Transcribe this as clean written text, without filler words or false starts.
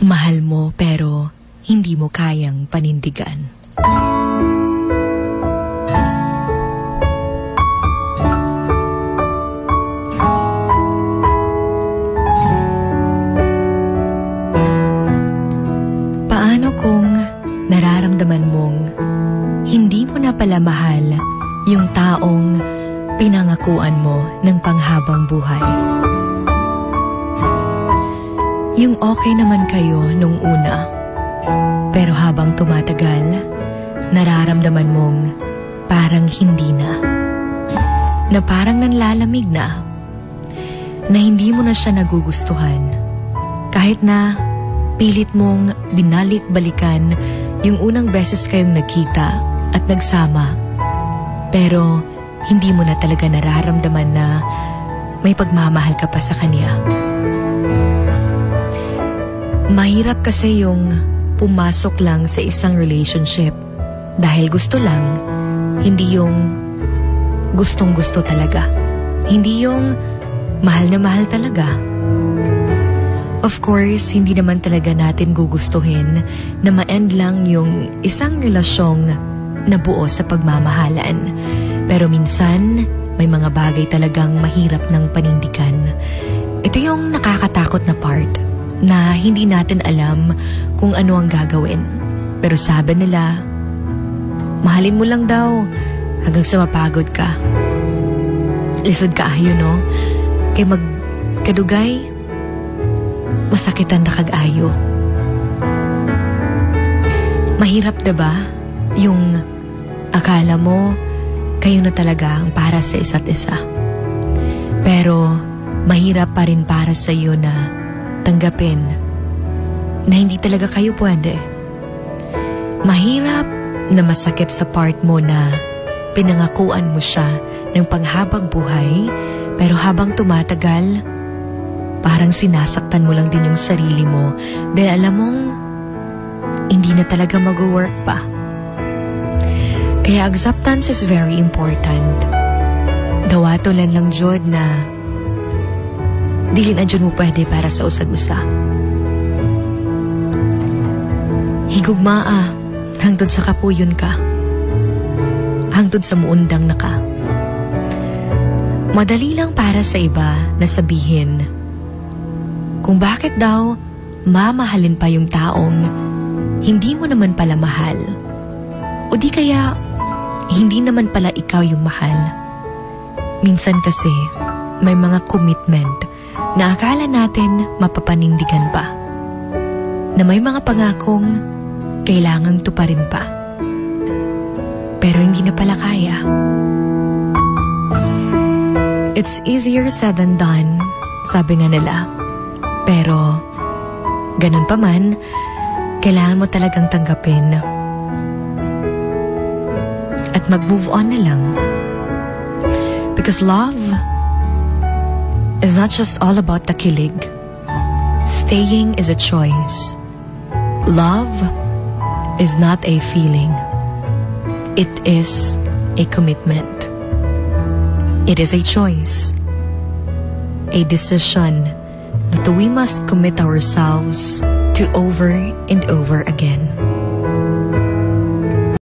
Mahal mo pero hindi mo kayang panindigan. Paano kung nararamdaman mong hindi mo na pala mahal yung taong pinangakuan mo ng panghabang buhay? Yung okay naman kayo nung una, pero habang tumatagal, nararamdaman mong parang hindi na. Na parang nanlalamig na hindi mo na siya nagugustuhan. Kahit na pilit mong binalik-balikan yung unang beses kayong nagkita at nagsama, pero hindi mo na talaga nararamdaman na may pagmamahal ka pa sa kanya. Mahirap kasi yung pumasok lang sa isang relationship dahil gusto lang, hindi yung gustong-gusto talaga. Hindi yung mahal na mahal talaga. Of course, hindi naman talaga natin gugustuhin na ma-end lang yung isang relasyong nabuo sa pagmamahalan. Pero minsan, may mga bagay talagang mahirap ng panindigan. Ito yung nakakatakot na part na hindi natin alam kung ano ang gagawin. Pero sabi nila, mahalin mo lang daw hanggang sa mapagod ka. Lisod ka ayo, no? Kay magkadugay, masakitan na kag-ayo. Mahirap diba yung akala mo kayo na talaga ang para sa isa't isa. Pero mahirap pa rin para sa iyo na tanggapin na hindi talaga kayo pwede. Mahirap na masakit sa part mo na pinangakuan mo siya ng panghabang buhay, pero habang tumatagal, parang sinasaktan mo lang din yung sarili mo dahil alam mong hindi na talaga mag-work pa. Kaya acceptance is very important. Dawatolan lang jud na dili na dyan mo pwede para sa usag-usa. Higugmaa, hangtod sa kapuyon ka. Hangtod sa muundang na ka. Madali lang para sa iba na sabihin kung bakit daw mamahalin pa yung taong hindi mo naman pala mahal. O di kaya hindi naman pala ikaw yung mahal. Minsan kasi may mga commitment na akala natin mapapanindigan pa. Na may mga pangakong kailangang tuparin pa. Pero hindi na pala kaya. It's easier said than done, sabi nga nila. Pero ganun pa man, kailangan mo talagang tanggapin at mag-move on na lang. Because love is not just all about the kilig. Staying is a choice. Love is not a feeling. It is a commitment. It is a choice. A decision that we must commit ourselves to over and over again.